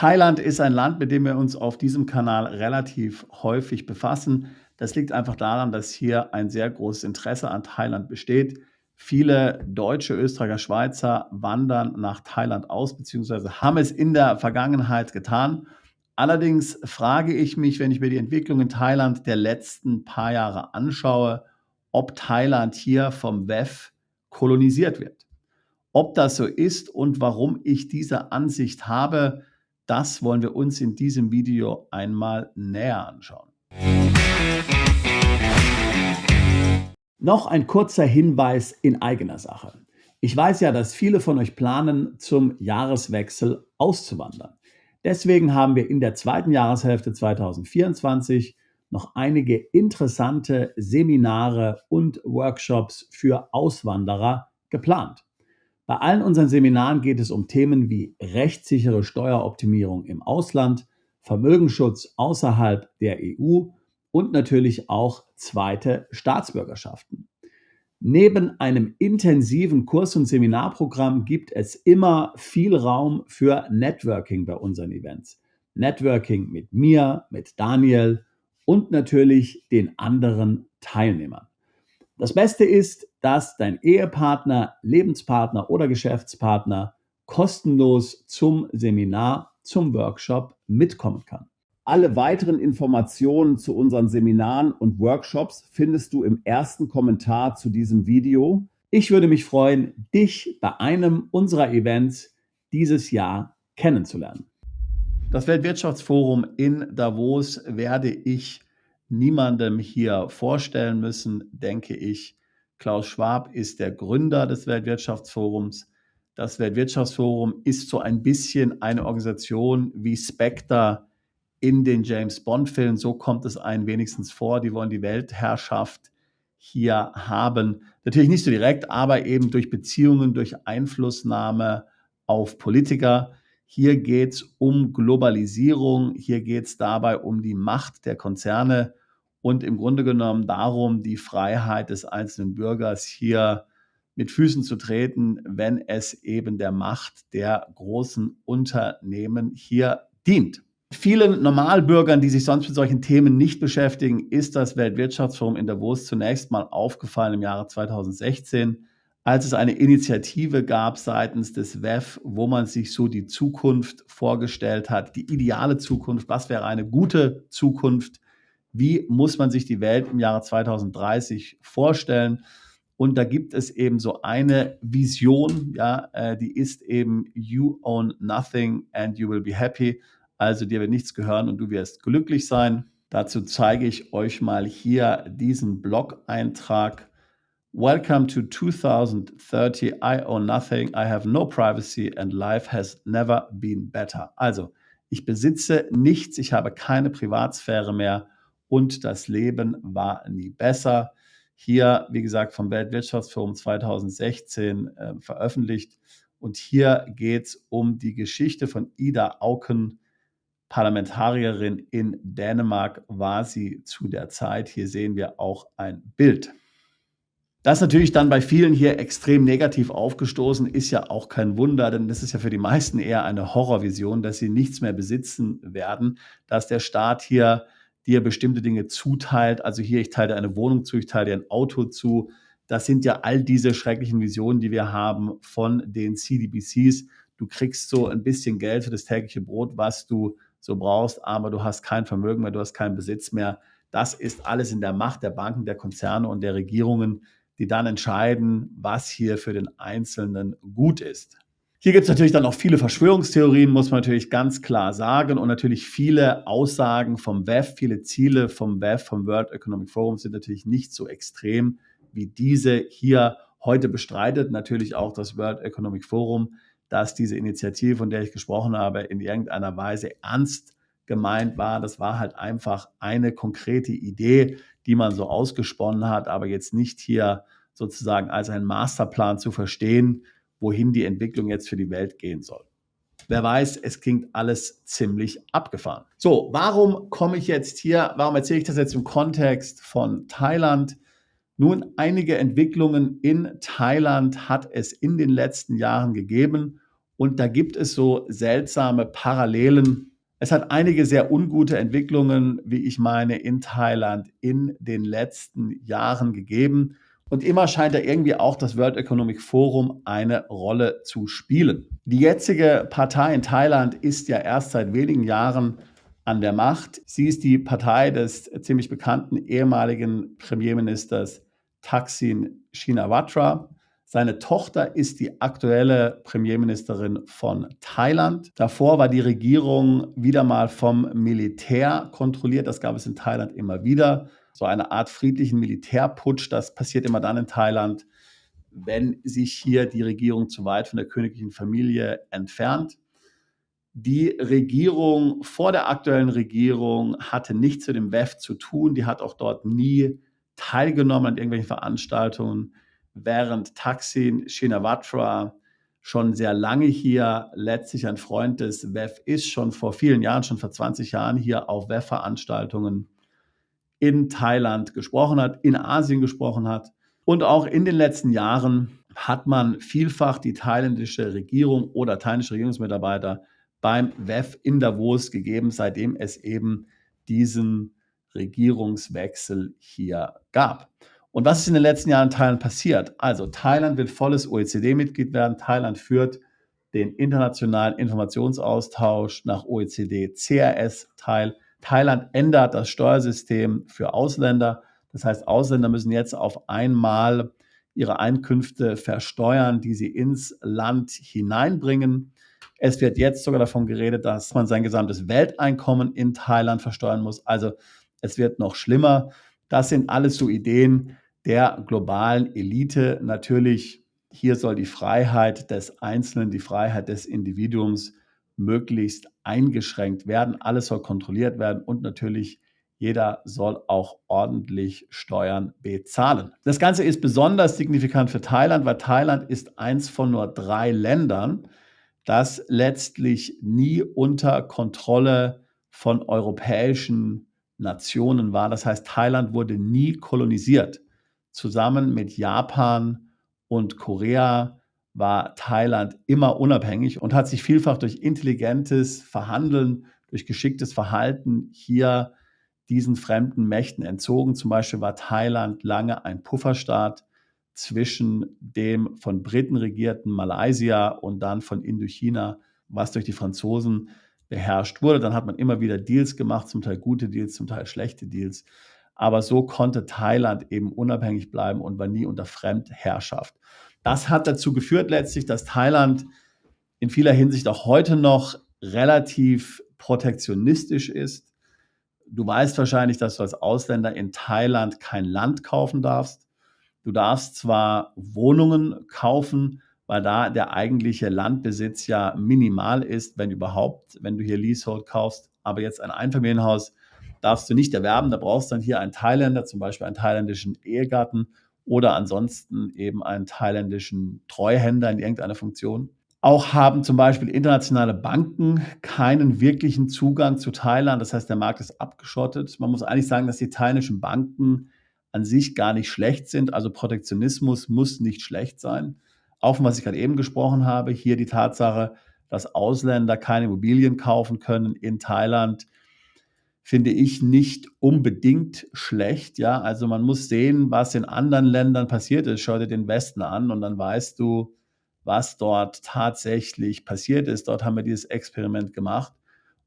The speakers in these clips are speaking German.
Thailand ist ein Land, mit dem wir uns auf diesem Kanal relativ häufig befassen. Das liegt einfach daran, dass hier ein sehr großes Interesse an Thailand besteht. Viele Deutsche, Österreicher, Schweizer wandern nach Thailand aus, beziehungsweise haben es in der Vergangenheit getan. Allerdings frage ich mich, wenn ich mir die Entwicklung in Thailand der letzten paar Jahre anschaue, ob Thailand hier vom WEF kolonisiert wird. Ob das so ist und warum ich diese Ansicht habe, das wollen wir uns in diesem Video einmal näher anschauen. Noch ein kurzer Hinweis in eigener Sache. Ich weiß ja, dass viele von euch planen, zum Jahreswechsel auszuwandern. Deswegen haben wir in der zweiten Jahreshälfte 2024 noch einige interessante Seminare und Workshops für Auswanderer geplant. Bei allen unseren Seminaren geht es um Themen wie rechtssichere Steueroptimierung im Ausland, Vermögensschutz außerhalb der EU und natürlich auch zweite Staatsbürgerschaften. Neben einem intensiven Kurs- und Seminarprogramm gibt es immer viel Raum für Networking bei unseren Events. Networking mit mir, mit Daniel und natürlich den anderen Teilnehmern. Das Beste ist, dass dein Ehepartner, Lebenspartner oder Geschäftspartner kostenlos zum Seminar, zum Workshop mitkommen kann. Alle weiteren Informationen zu unseren Seminaren und Workshops findest du im ersten Kommentar zu diesem Video. Ich würde mich freuen, dich bei einem unserer Events dieses Jahr kennenzulernen. Das Weltwirtschaftsforum in Davos werde ich niemandem hier vorstellen müssen, denke ich. Klaus Schwab ist der Gründer des Weltwirtschaftsforums. Das Weltwirtschaftsforum ist so ein bisschen eine Organisation wie Spectre in den James-Bond-Filmen. So kommt es einem wenigstens vor. Die wollen die Weltherrschaft hier haben. Natürlich nicht so direkt, aber eben durch Beziehungen, durch Einflussnahme auf Politiker. Hier geht es um Globalisierung, hier geht es dabei um die Macht der Konzerne und im Grunde genommen darum, die Freiheit des einzelnen Bürgers hier mit Füßen zu treten, wenn es eben der Macht der großen Unternehmen hier dient. Vielen Normalbürgern, die sich sonst mit solchen Themen nicht beschäftigen, ist das Weltwirtschaftsforum in Davos zunächst mal aufgefallen im Jahre 2016, als es eine Initiative gab seitens des WEF, wo man sich so die Zukunft vorgestellt hat, die ideale Zukunft, was wäre eine gute Zukunft, wie muss man sich die Welt im Jahre 2030 vorstellen. Und da gibt es eben so eine Vision, ja, die ist eben You own nothing and you will be happy. Also dir wird nichts gehören und du wirst glücklich sein. Dazu zeige ich euch mal hier diesen Blog-Eintrag. Welcome to 2030. I own nothing. I have no privacy and life has never been better. Also, ich besitze nichts, ich habe keine Privatsphäre mehr und das Leben war nie besser. Hier, wie gesagt, vom Weltwirtschaftsforum 2016 veröffentlicht. Und hier geht es um die Geschichte von Ida Auken, Parlamentarierin in Dänemark war sie zu der Zeit. Hier sehen wir auch ein Bild. Das ist natürlich dann bei vielen hier extrem negativ aufgestoßen, ist ja auch kein Wunder, denn das ist ja für die meisten eher eine Horrorvision, dass sie nichts mehr besitzen werden, dass der Staat hier dir bestimmte Dinge zuteilt. Also hier, ich teile dir eine Wohnung zu, ich teile dir ein Auto zu. Das sind ja all diese schrecklichen Visionen, die wir haben von den CBDCs. Du kriegst so ein bisschen Geld für das tägliche Brot, was du so brauchst, aber du hast kein Vermögen mehr, du hast keinen Besitz mehr. Das ist alles in der Macht der Banken, der Konzerne und der Regierungen, die dann entscheiden, was hier für den Einzelnen gut ist. Hier gibt es natürlich dann auch viele Verschwörungstheorien, muss man natürlich ganz klar sagen. Und natürlich viele Aussagen vom WEF, viele Ziele vom WEF, vom World Economic Forum sind natürlich nicht so extrem wie diese hier heute bestreitet. Natürlich auch das World Economic Forum, dass diese Initiative, von der ich gesprochen habe, in irgendeiner Weise ernst gemeint war. Das war halt einfach eine konkrete Idee, die man so ausgesponnen hat, aber jetzt nicht hier sozusagen als ein Masterplan zu verstehen, wohin die Entwicklung jetzt für die Welt gehen soll. Wer weiß, es klingt alles ziemlich abgefahren. So, warum komme ich jetzt hier, warum erzähle ich das jetzt im Kontext von Thailand? Nun, einige Entwicklungen in Thailand hat es in den letzten Jahren gegeben Und da gibt es so seltsame Parallelen. Es hat einige sehr ungute Entwicklungen, wie ich meine, in Thailand in den letzten Jahren gegeben. Und immer scheint da irgendwie auch das World Economic Forum eine Rolle zu spielen. Die jetzige Partei in Thailand ist ja erst seit wenigen Jahren an der Macht. Sie ist die Partei des ziemlich bekannten ehemaligen Premierministers Thaksin Shinawatra. Seine Tochter ist die aktuelle Premierministerin von Thailand. Davor war die Regierung wieder mal vom Militär kontrolliert. Das gab es in Thailand immer wieder. So eine Art friedlichen Militärputsch, das passiert immer dann in Thailand, wenn sich hier die Regierung zu weit von der königlichen Familie entfernt. Die Regierung vor der aktuellen Regierung hatte nichts mit dem WEF zu tun. Die hat auch dort nie teilgenommen an irgendwelchen Veranstaltungen, während Thaksin Shinawatra schon sehr lange hier letztlich ein Freund des WEF ist, schon vor vielen Jahren, schon vor 20 Jahren hier auf WEF-Veranstaltungen in Thailand gesprochen hat, in Asien gesprochen hat. Und auch in den letzten Jahren hat man vielfach die thailändische Regierung oder thailändische Regierungsmitarbeiter beim WEF in Davos gegeben, seitdem es eben diesen Regierungswechsel hier gab. Und was ist in den letzten Jahren in Thailand passiert? Also Thailand wird volles OECD-Mitglied werden. Thailand führt den internationalen Informationsaustausch nach OECD CRS teil. Thailand ändert das Steuersystem für Ausländer. Das heißt, Ausländer müssen jetzt auf einmal ihre Einkünfte versteuern, die sie ins Land hineinbringen. Es wird jetzt sogar davon geredet, dass man sein gesamtes Welteinkommen in Thailand versteuern muss. Also es wird noch schlimmer. Das sind alles so Ideen der globalen Elite. Natürlich, hier soll die Freiheit des Einzelnen, die Freiheit des Individuums möglichst eingeschränkt werden. Alles soll kontrolliert werden und natürlich jeder soll auch ordentlich Steuern bezahlen. Das Ganze ist besonders signifikant für Thailand, weil Thailand ist eins von nur 3 Ländern, das letztlich nie unter Kontrolle von europäischen Nationen war. Das heißt, Thailand wurde nie kolonisiert. Zusammen mit Japan und Korea war Thailand immer unabhängig und hat sich vielfach durch intelligentes Verhandeln, durch geschicktes Verhalten hier diesen fremden Mächten entzogen. Zum Beispiel war Thailand lange ein Pufferstaat zwischen dem von Briten regierten Malaysia und dann von Indochina, was durch die Franzosen beherrscht wurde. Dann hat man immer wieder Deals gemacht, zum Teil gute Deals, zum Teil schlechte Deals. Aber so konnte Thailand eben unabhängig bleiben und war nie unter Fremdherrschaft. Das hat dazu geführt letztlich, dass Thailand in vieler Hinsicht auch heute noch relativ protektionistisch ist. Du weißt wahrscheinlich, dass du als Ausländer in Thailand kein Land kaufen darfst. Du darfst zwar Wohnungen kaufen, weil da der eigentliche Landbesitz ja minimal ist, wenn überhaupt, wenn du hier Leasehold kaufst. Aber jetzt ein Einfamilienhaus darfst du nicht erwerben. Da brauchst du dann hier einen Thailänder, zum Beispiel einen thailändischen Ehegatten oder ansonsten eben einen thailändischen Treuhänder in irgendeiner Funktion. Auch haben zum Beispiel internationale Banken keinen wirklichen Zugang zu Thailand. Das heißt, der Markt ist abgeschottet. Man muss eigentlich sagen, dass die thailändischen Banken an sich gar nicht schlecht sind. Also Protektionismus muss nicht schlecht sein. Auch von was ich gerade eben gesprochen habe, hier die Tatsache, dass Ausländer keine Immobilien kaufen können in Thailand, finde ich nicht unbedingt schlecht. Ja, also man muss sehen, was in anderen Ländern passiert ist. Schau dir den Westen an und dann weißt du, was dort tatsächlich passiert ist. Dort haben wir dieses Experiment gemacht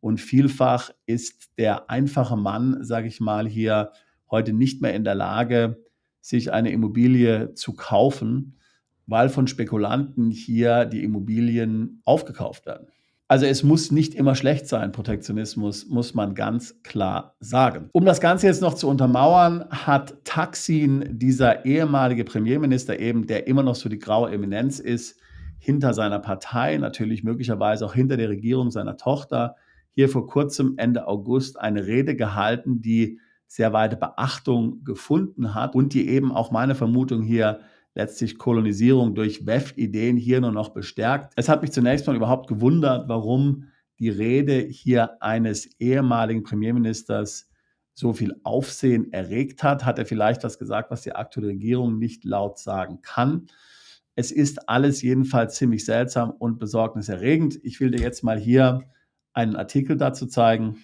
und vielfach ist der einfache Mann, sage ich mal, hier heute nicht mehr in der Lage, sich eine Immobilie zu kaufen, weil von Spekulanten hier die Immobilien aufgekauft werden. Also es muss nicht immer schlecht sein, Protektionismus, muss man ganz klar sagen. Um das Ganze jetzt noch zu untermauern, hat Thaksin, dieser ehemalige Premierminister eben, der immer noch so die graue Eminenz ist, hinter seiner Partei, natürlich möglicherweise auch hinter der Regierung seiner Tochter, hier vor kurzem Ende August eine Rede gehalten, die sehr weite Beachtung gefunden hat und die eben auch meine Vermutung hier letztlich Kolonisierung durch WEF-Ideen hier nur noch bestärkt. Es hat mich zunächst mal überhaupt gewundert, warum die Rede hier eines ehemaligen Premierministers so viel Aufsehen erregt hat. Hat er vielleicht was gesagt, was die aktuelle Regierung nicht laut sagen kann? Es ist alles jedenfalls ziemlich seltsam und besorgniserregend. Ich will dir jetzt mal hier einen Artikel dazu zeigen.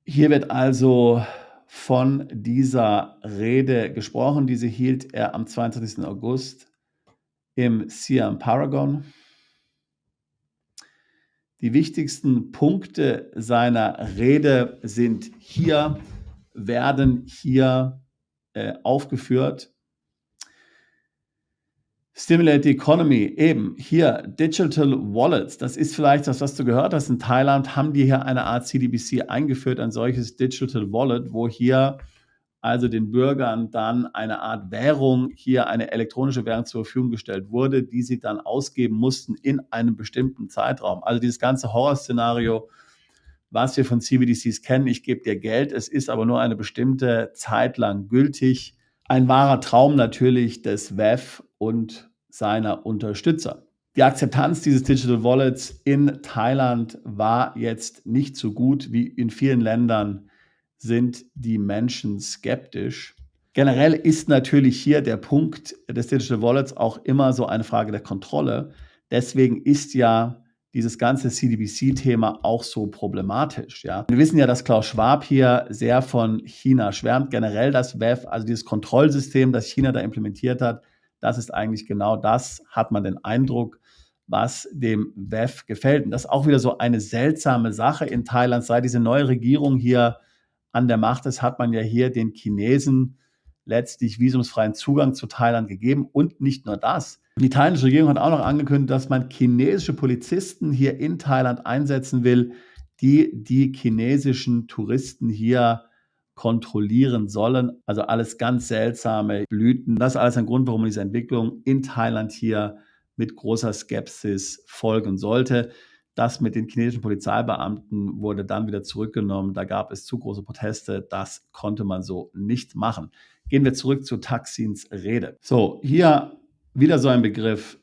Hier wird also von dieser Rede gesprochen. Diese hielt er am 22. August im Siam Paragon. Die wichtigsten Punkte seiner Rede werden hier aufgeführt. Stimulate the Economy, eben hier Digital Wallets, das ist vielleicht das, was du gehört hast. In Thailand haben die hier eine Art CDBC eingeführt, ein solches Digital Wallet, wo hier also den Bürgern dann eine Art Währung, hier eine elektronische Währung zur Verfügung gestellt wurde, die sie dann ausgeben mussten in einem bestimmten Zeitraum. Also dieses ganze Horrorszenario, was wir von CBDCs kennen, ich gebe dir Geld, es ist aber nur eine bestimmte Zeit lang gültig. Ein wahrer Traum natürlich des WEF und seiner Unterstützer. Die Akzeptanz dieses Digital Wallets in Thailand war jetzt nicht so gut wie in vielen Ländern sind die Menschen skeptisch. Generell ist natürlich hier der Punkt des Digital Wallets auch immer so eine Frage der Kontrolle. Deswegen ist ja dieses ganze CDBC-Thema auch so problematisch. Ja? Wir wissen ja, dass Klaus Schwab hier sehr von China schwärmt. Generell das WEF, also dieses Kontrollsystem, das China da implementiert hat, das ist eigentlich genau das, hat man den Eindruck, was dem WEF gefällt. Und das ist auch wieder so eine seltsame Sache in Thailand. Seit diese neue Regierung hier an der Macht ist, hat man ja hier den Chinesen letztlich visumsfreien Zugang zu Thailand gegeben. Und nicht nur das. Die thailändische Regierung hat auch noch angekündigt, dass man chinesische Polizisten hier in Thailand einsetzen will, die die chinesischen Touristen hier kontrollieren sollen. Also alles ganz seltsame Blüten. Das ist alles ein Grund, warum diese Entwicklung in Thailand hier mit großer Skepsis folgen sollte. Das mit den chinesischen Polizeibeamten wurde dann wieder zurückgenommen. Da gab es zu große Proteste. Das konnte man so nicht machen. Gehen wir zurück zu Thaksins Rede. So, hier wieder so ein Begriff.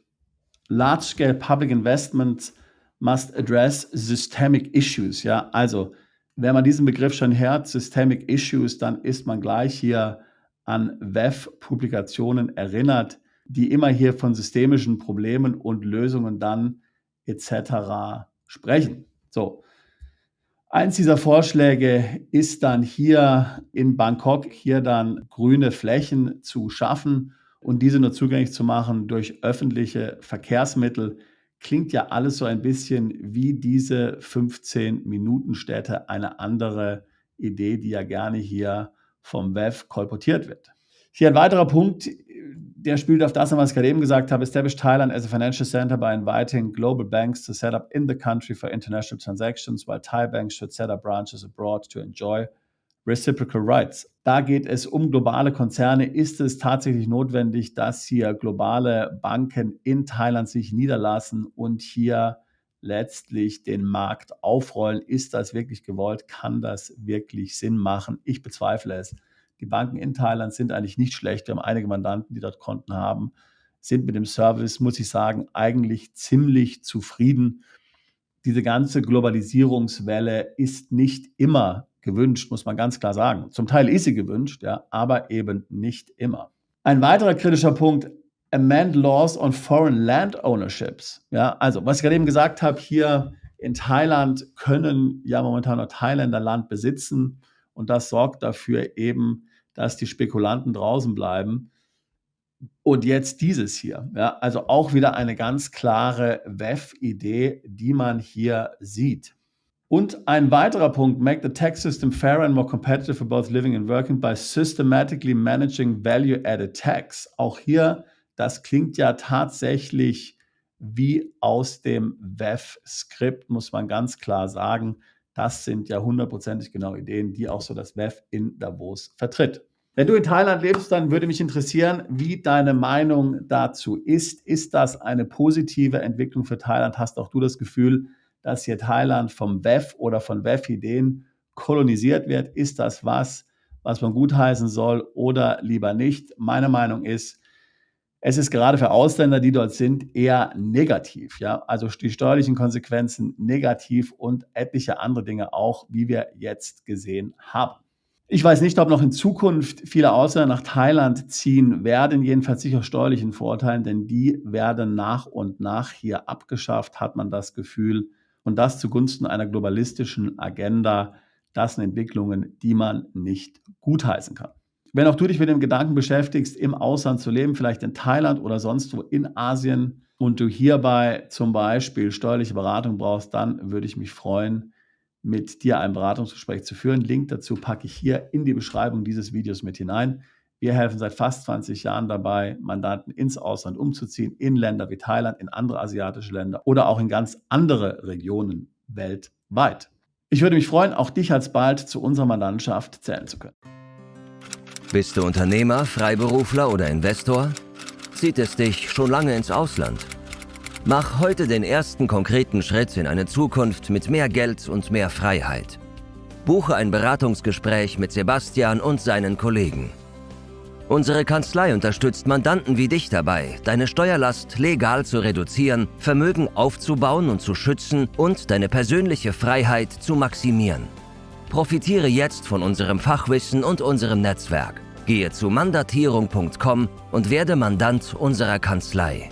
Large-scale public investments must address systemic issues. Ja, also wenn man diesen Begriff schon hört, systemic issues, dann ist man gleich hier an WEF-Publikationen erinnert, die immer hier von systemischen Problemen und Lösungen dann etc. sprechen. So, eins dieser Vorschläge ist dann hier in Bangkok, hier dann grüne Flächen zu schaffen und diese nur zugänglich zu machen durch öffentliche Verkehrsmittel. Klingt ja alles so ein bisschen wie diese 15-Minuten-Städte, eine andere Idee, die ja gerne hier vom WEF kolportiert wird. Hier ein weiterer Punkt, der spielt auf das, was ich gerade eben gesagt habe. Establish Thailand as a financial center by inviting global banks to set up in the country for international transactions, while Thai banks should set up branches abroad to enjoy reciprocal rights. Da geht es um globale Konzerne. Ist es tatsächlich notwendig, dass hier globale Banken in Thailand sich niederlassen und hier letztlich den Markt aufrollen? Ist das wirklich gewollt? Kann das wirklich Sinn machen? Ich bezweifle es. Die Banken in Thailand sind eigentlich nicht schlecht. Wir haben einige Mandanten, die dort Konten haben, sind mit dem Service, muss ich sagen, eigentlich ziemlich zufrieden. Diese ganze Globalisierungswelle ist nicht immer gewünscht, muss man ganz klar sagen. Zum Teil ist sie gewünscht, ja, aber eben nicht immer. Ein weiterer kritischer Punkt: amend laws on foreign land ownerships. Ja, also, was ich gerade eben gesagt habe, hier in Thailand können ja momentan nur Thailänder Land besitzen und das sorgt dafür eben, dass die Spekulanten draußen bleiben. Und jetzt dieses hier, ja, also auch wieder eine ganz klare WEF-Idee, die man hier sieht. Und ein weiterer Punkt: make the tax system fairer and more competitive for both living and working by systematically managing value-added tax. Auch hier, das klingt ja tatsächlich wie aus dem WEF-Skript, muss man ganz klar sagen. Das sind ja hundertprozentig genau Ideen, die auch so das WEF in Davos vertritt. Wenn du in Thailand lebst, dann würde mich interessieren, wie deine Meinung dazu ist. Ist das eine positive Entwicklung für Thailand? Hast auch du das Gefühl, dass hier Thailand vom WEF oder von WEF-Ideen kolonisiert wird? Ist das was man gutheißen soll oder lieber nicht? Meine Meinung ist, es ist gerade für Ausländer, die dort sind, eher negativ. Ja? Also die steuerlichen Konsequenzen negativ und etliche andere Dinge auch, wie wir jetzt gesehen haben. Ich weiß nicht, ob noch in Zukunft viele Ausländer nach Thailand ziehen werden, jedenfalls sicher steuerlichen Vorteilen, denn die werden nach und nach hier abgeschafft, hat man das Gefühl. Und das zugunsten einer globalistischen Agenda. Das sind Entwicklungen, die man nicht gutheißen kann. Wenn auch du dich mit dem Gedanken beschäftigst, im Ausland zu leben, vielleicht in Thailand oder sonst wo in Asien, und du hierbei zum Beispiel steuerliche Beratung brauchst, dann würde ich mich freuen, mit dir ein Beratungsgespräch zu führen. Link dazu packe ich hier in die Beschreibung dieses Videos mit hinein. Wir helfen seit fast 20 Jahren dabei, Mandanten ins Ausland umzuziehen, in Länder wie Thailand, in andere asiatische Länder oder auch in ganz andere Regionen weltweit. Ich würde mich freuen, auch dich alsbald zu unserer Mandantschaft zählen zu können. Bist du Unternehmer, Freiberufler oder Investor? Zieht es dich schon lange ins Ausland? Mach heute den ersten konkreten Schritt in eine Zukunft mit mehr Geld und mehr Freiheit. Buche ein Beratungsgespräch mit Sebastian und seinen Kollegen. Unsere Kanzlei unterstützt Mandanten wie dich dabei, deine Steuerlast legal zu reduzieren, Vermögen aufzubauen und zu schützen und deine persönliche Freiheit zu maximieren. Profitiere jetzt von unserem Fachwissen und unserem Netzwerk. Gehe zu mandatierung.com und werde Mandant unserer Kanzlei.